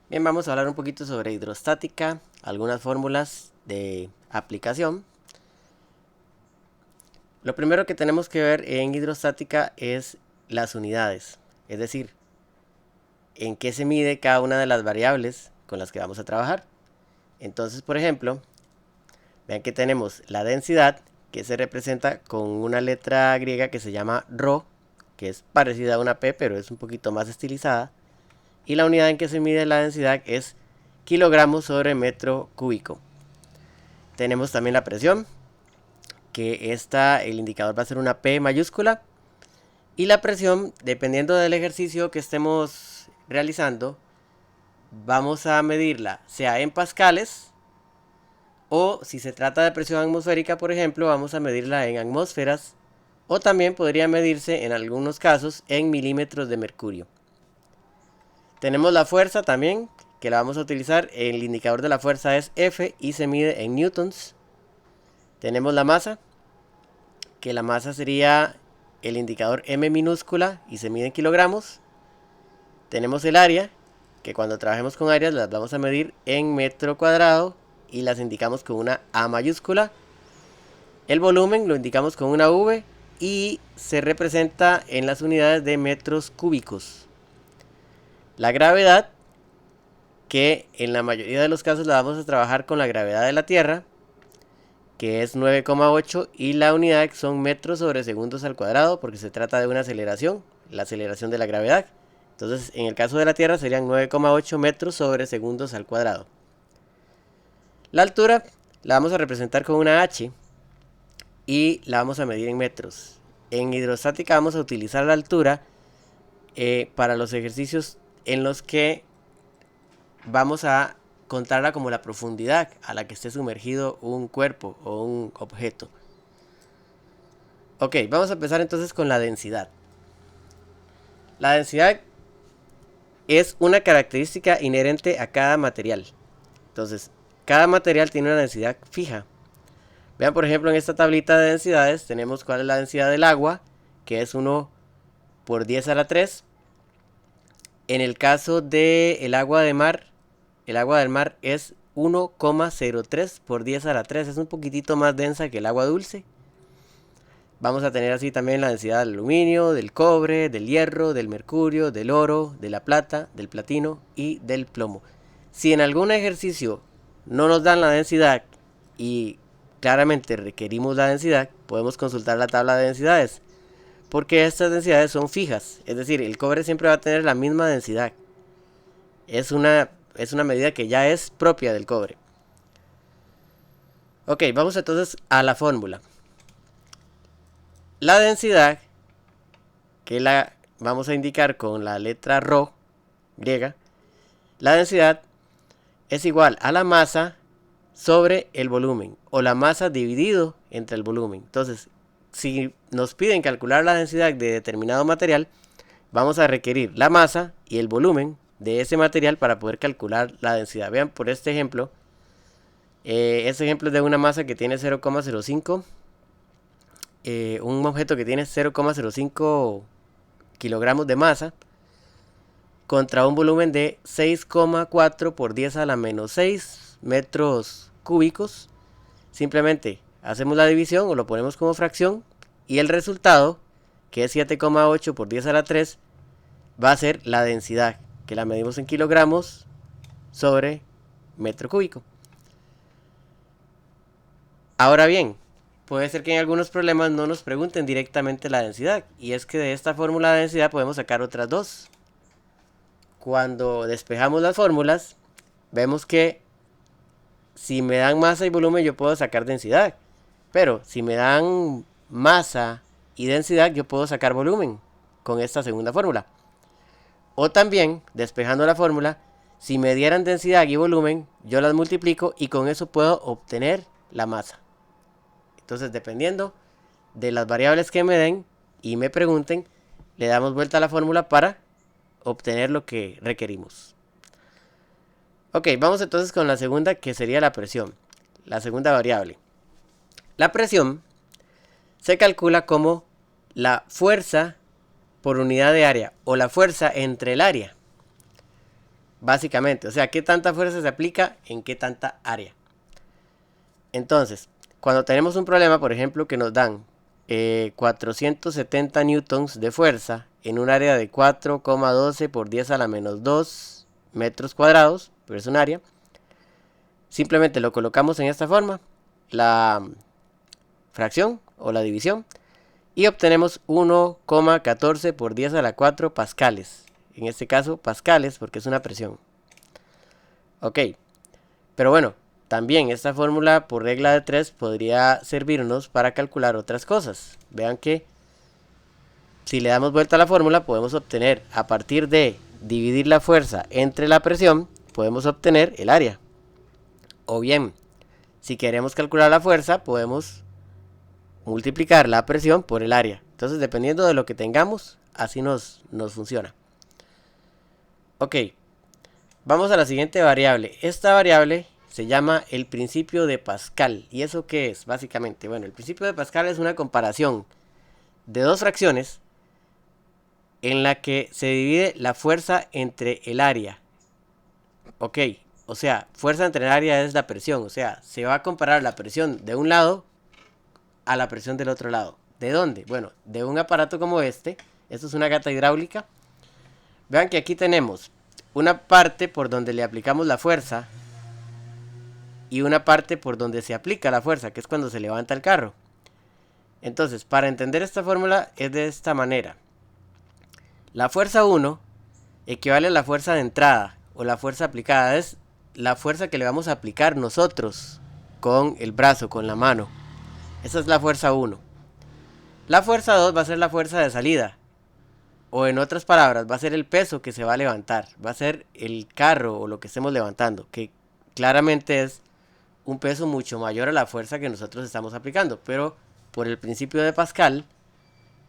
Bien, vamos a hablar un poquito sobre hidrostática, algunas fórmulas de aplicación. Lo primero que tenemos que ver en hidrostática es las unidades, es decir, en qué se mide cada una de las variables con las que vamos a trabajar. Entonces, por ejemplo, vean que tenemos la densidad, que se representa con una letra griega que se llama ρ, que es parecida a una P, pero es un poquito más estilizada. Y la unidad en que se mide la densidad es kilogramos sobre metro cúbico. Tenemos también la presión, que el indicador va a ser una P mayúscula. Y la presión, dependiendo del ejercicio que estemos realizando, vamos a medirla sea en pascales o si se trata de presión atmosférica, por ejemplo, vamos a medirla en atmósferas o también podría medirse en algunos casos en milímetros de mercurio. Tenemos la fuerza también, que la vamos a utilizar. El indicador de la fuerza es F y se mide en newtons. Tenemos la masa, que la masa sería el indicador M minúscula y se mide en kilogramos. Tenemos el área, que cuando trabajemos con áreas las vamos a medir en metro cuadrado y las indicamos con una A mayúscula. El volumen lo indicamos con una V y se representa en las unidades de metros cúbicos. La gravedad, que en la mayoría de los casos la vamos a trabajar con la gravedad de la Tierra, que es 9,8 y la unidad son metros sobre segundos al cuadrado porque se trata de una aceleración, la aceleración de la gravedad. Entonces, en el caso de la Tierra serían 9,8 metros sobre segundos al cuadrado. La altura la vamos a representar con una H y la vamos a medir en metros. En hidrostática vamos a utilizar la altura para los ejercicios en los que vamos a contarla como la profundidad a la que esté sumergido un cuerpo o un objeto. Ok, vamos a empezar entonces con la densidad. La densidad es una característica inherente a cada material. Entonces, cada material tiene una densidad fija. Vean, por ejemplo, en esta tablita de densidades tenemos cuál es la densidad del agua, que es 1 por 10 a la 3. En el caso del agua de mar, el agua del mar es 1,03 por 10 a la 3. Es un poquitito más densa que el agua dulce. Vamos a tener así también la densidad del aluminio, del cobre, del hierro, del mercurio, del oro, de la plata, del platino y del plomo. Si en algún ejercicio no nos dan la densidad y claramente requerimos la densidad, podemos consultar la tabla de densidades, porque estas densidades son fijas, es decir, el cobre siempre va a tener la misma densidad. Es una medida que ya es propia del cobre. Ok, vamos entonces a la fórmula. La densidad, que la vamos a indicar con la letra ρ griega, la densidad es igual a la masa sobre el volumen, o la masa dividido entre el volumen. Entonces, si nos piden calcular la densidad de determinado material, vamos a requerir la masa y el volumen de ese material para poder calcular la densidad. Vean por este ejemplo. Este ejemplo es de una masa que tiene 0,05. Un objeto que tiene 0,05 kilogramos de masa contra un volumen de 6,4 por 10 a la menos 6 metros cúbicos. Simplemente hacemos la división o lo ponemos como fracción y el resultado, que es 7,8 por 10 a la 3, va a ser la densidad, que la medimos en kilogramos sobre metro cúbico. Ahora bien, puede ser que en algunos problemas no nos pregunten directamente la densidad, y es que de esta fórmula de densidad podemos sacar otras dos. Cuando despejamos las fórmulas, vemos que si me dan masa y volumen yo puedo sacar densidad, pero si me dan masa y densidad yo puedo sacar volumen con esta segunda fórmula. O también, despejando la fórmula, si me dieran densidad y volumen, yo las multiplico y con eso puedo obtener la masa. Entonces, dependiendo de las variables que me den y me pregunten, le damos vuelta a la fórmula para obtener lo que requerimos. Ok, vamos entonces con la segunda, que sería la presión, la segunda variable. La presión se calcula como la fuerza por unidad de área o la fuerza entre el área. básicamente. O sea, qué tanta fuerza se aplica en qué tanta área. Entonces, cuando tenemos un problema, por ejemplo, que nos dan 470 newtons de fuerza en un área de 4,12 por 10 a la menos 2 metros cuadrados, pero es un área, simplemente lo colocamos en esta forma, la fracción o la división, y obtenemos 1,14 por 10 a la 4 pascales. En este caso, pascales porque es una presión. Ok, pero bueno, también esta fórmula por regla de 3 podría servirnos para calcular otras cosas. Vean que si le damos vuelta a la fórmula podemos obtener, a partir de dividir la fuerza entre la presión, podemos obtener el área. O bien, si queremos calcular la fuerza, podemos multiplicar la presión por el área. Entonces, dependiendo de lo que tengamos, así nos funciona. Ok, vamos a la siguiente variable. Esta variable se llama el principio de Pascal. ¿Y eso qué es? Básicamente, bueno, el principio de Pascal es una comparación de dos fracciones en la que se divide la fuerza entre el área. Ok, o sea, fuerza entre el área es la presión. O sea, se va a comparar la presión de un lado a la presión del otro lado. ¿De dónde? Bueno, de un aparato como este. Esto es una gata hidráulica. Vean que aquí tenemos una parte por donde le aplicamos la fuerza y una parte por donde se aplica la fuerza, que es cuando se levanta el carro. Entonces, para entender esta fórmula es de esta manera. La fuerza 1 equivale a la fuerza de entrada o la fuerza aplicada. Es la fuerza que le vamos a aplicar nosotros con el brazo, con la mano. Esa es la fuerza 1. La fuerza 2 va a ser la fuerza de salida. O en otras palabras, va a ser el peso que se va a levantar. Va a ser el carro o lo que estemos levantando. Que claramente es un peso mucho mayor a la fuerza que nosotros estamos aplicando. Pero por el principio de Pascal,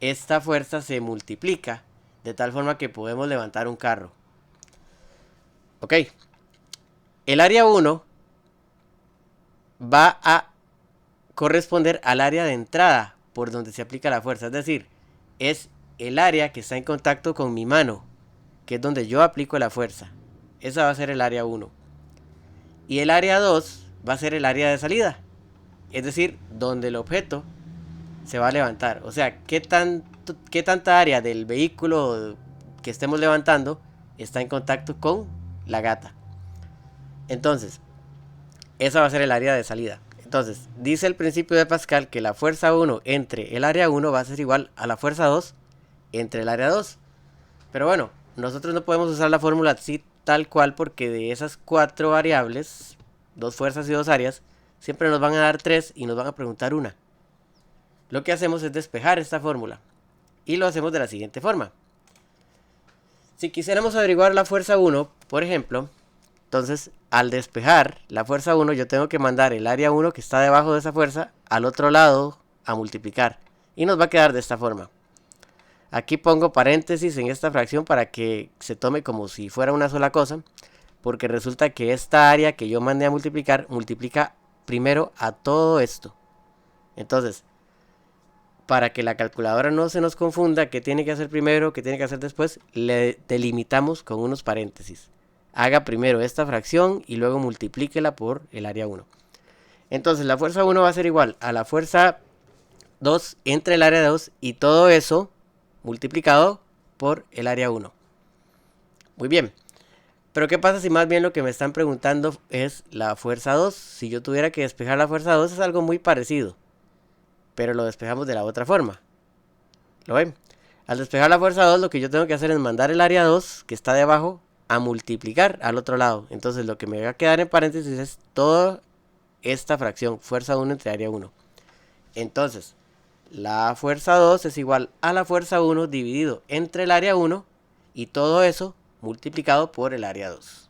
esta fuerza se multiplica de tal forma que podemos levantar un carro. Ok. El área 1 va a corresponder al área de entrada por donde se aplica la fuerza. Es decir, es el área que está en contacto con mi mano, que es donde yo aplico la fuerza. Esa va a ser el área 1. Y el área 2 va a ser el área de salida. Es decir, donde el objeto se va a levantar. O sea, qué tanta área del vehículo que estemos levantando está en contacto con la gata. Entonces, esa va a ser el área de salida. Entonces, dice el principio de Pascal que la fuerza 1 entre el área 1 va a ser igual a la fuerza 2 entre el área 2. Pero bueno, nosotros no podemos usar la fórmula así tal cual porque de esas 4 variables, 2 fuerzas y 2 áreas, siempre nos van a dar 3 y nos van a preguntar una. Lo que hacemos es despejar esta fórmula y lo hacemos de la siguiente forma. Si quisiéramos averiguar la fuerza 1, por ejemplo, entonces al despejar la fuerza 1 yo tengo que mandar el área 1 que está debajo de esa fuerza al otro lado a multiplicar y nos va a quedar de esta forma. Aquí pongo paréntesis en esta fracción para que se tome como si fuera una sola cosa, porque resulta que esta área que yo mandé a multiplicar multiplica primero a todo esto. Entonces, para que la calculadora no se nos confunda qué tiene que hacer primero, qué tiene que hacer después, le delimitamos con unos paréntesis. Haga primero esta fracción y luego multiplíquela por el área 1. Entonces la fuerza 1 va a ser igual a la fuerza 2 entre el área 2 y todo eso multiplicado por el área 1. Muy bien. Pero ¿qué pasa si más bien lo que me están preguntando es la fuerza 2? Si yo tuviera que despejar la fuerza 2 es algo muy parecido, pero lo despejamos de la otra forma. ¿Lo ven? Al despejar la fuerza 2 lo que yo tengo que hacer es mandar el área 2 que está debajo a multiplicar al otro lado. Entonces lo que me va a quedar en paréntesis es toda esta fracción, fuerza 1 entre área 1. Entonces, la fuerza 2 es igual a la fuerza 1 dividido entre el área 1 y todo eso multiplicado por el área 2.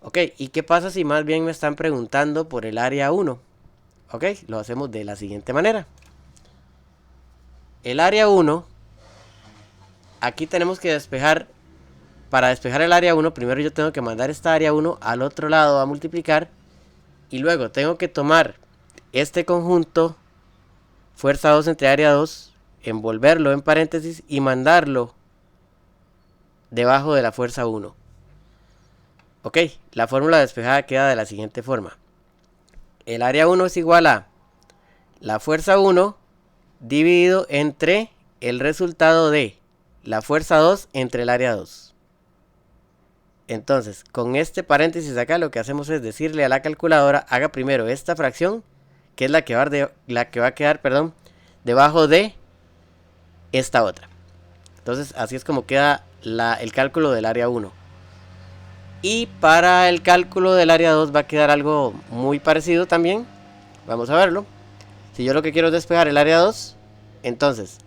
Ok, ¿y qué pasa si más bien me están preguntando por el área 1? Ok, lo hacemos de la siguiente manera. El área 1, aquí tenemos que despejar. Para despejar el área 1, primero yo tengo que mandar esta área 1 al otro lado a multiplicar. Y luego tengo que tomar este conjunto, fuerza 2 entre área 2, envolverlo en paréntesis y mandarlo debajo de la fuerza 1. Ok, la fórmula despejada queda de la siguiente forma. El área 1 es igual a la fuerza 1 dividido entre el resultado de la fuerza 2 entre el área 2. Entonces, con este paréntesis acá lo que hacemos es decirle a la calculadora, haga primero esta fracción, que es la que va a quedar, perdón, debajo de esta otra. Entonces, así es como queda el cálculo del área 1. Y para el cálculo del área 2 va a quedar algo muy parecido también. Vamos a verlo. Si yo lo que quiero es despejar el área 2, entonces,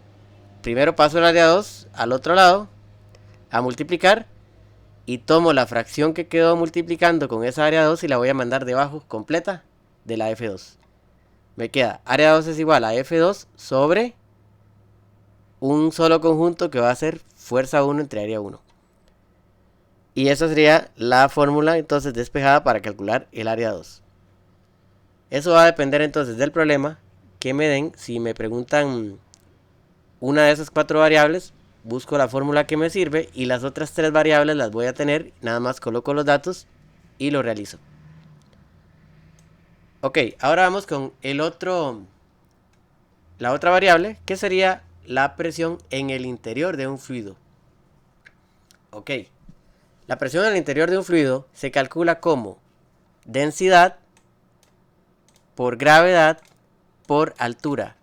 primero paso el área 2 al otro lado, a multiplicar, y tomo la fracción que quedó multiplicando con esa área 2 y la voy a mandar debajo completa de la F2. Me queda área 2 es igual a F2 sobre un solo conjunto que va a ser fuerza 1 entre área 1. Y esa sería la fórmula entonces despejada para calcular el área 2. Eso va a depender entonces del problema que me den. Si me preguntan una de esas 4 variables, busco la fórmula que me sirve y las otras 3 variables las voy a tener. Nada más coloco los datos y lo realizo. Ok, ahora vamos con la otra variable, que sería la presión en el interior de un fluido. Ok, la presión en el interior de un fluido se calcula como densidad por gravedad por altura.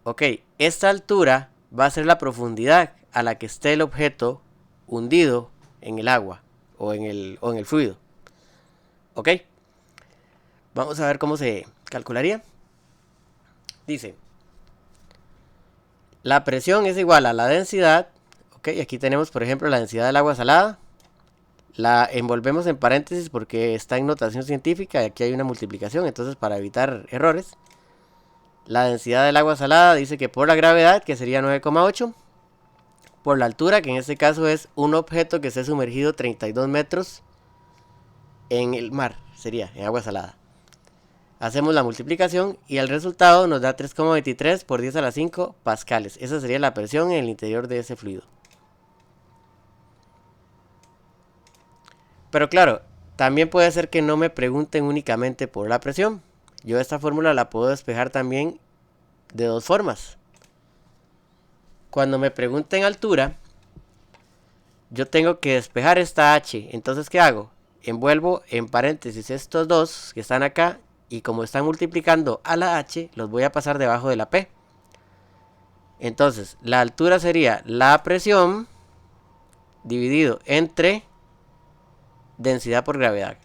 Ok, esta altura va a ser la profundidad a la que esté el objeto hundido en el agua o en el fluido. Ok, vamos a ver cómo se calcularía. Dice, la presión es igual a la densidad. Ok, aquí tenemos por ejemplo la densidad del agua salada. La envolvemos en paréntesis porque está en notación científica y aquí hay una multiplicación, entonces para evitar errores. La densidad del agua salada dice que por la gravedad, que sería 9,8, por la altura, que en este caso es un objeto que esté sumergido 32 metros en el mar, sería en agua salada. Hacemos la multiplicación y el resultado nos da 3,23 por 10 a la 5 pascales. Esa sería la presión en el interior de ese fluido. Pero claro, también puede ser que no me pregunten únicamente por la presión. Yo esta fórmula la puedo despejar también de dos formas. Cuando me pregunten altura, yo tengo que despejar esta h. Entonces, ¿qué hago? Envuelvo en paréntesis estos dos que están acá y como están multiplicando a la h, los voy a pasar debajo de la p. Entonces, la altura sería la presión dividido entre densidad por gravedad.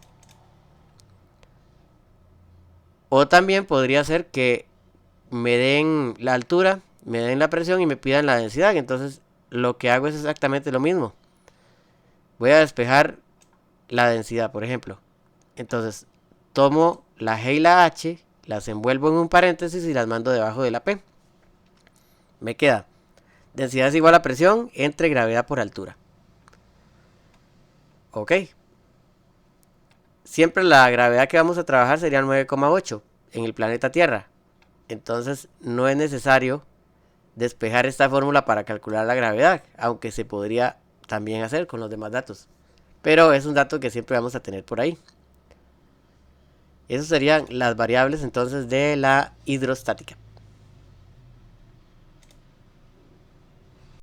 O también podría ser que me den la altura, me den la presión y me pidan la densidad. Entonces lo que hago es exactamente lo mismo. Voy a despejar la densidad, por ejemplo. Entonces tomo la G y la H, las envuelvo en un paréntesis y las mando debajo de la P. Me queda densidad es igual a presión entre gravedad por altura. Ok. Siempre la gravedad que vamos a trabajar sería 9,8 en el planeta Tierra. Entonces no es necesario despejar esta fórmula para calcular la gravedad, aunque se podría también hacer con los demás datos. Pero es un dato que siempre vamos a tener por ahí. Esas serían las variables entonces de la hidrostática.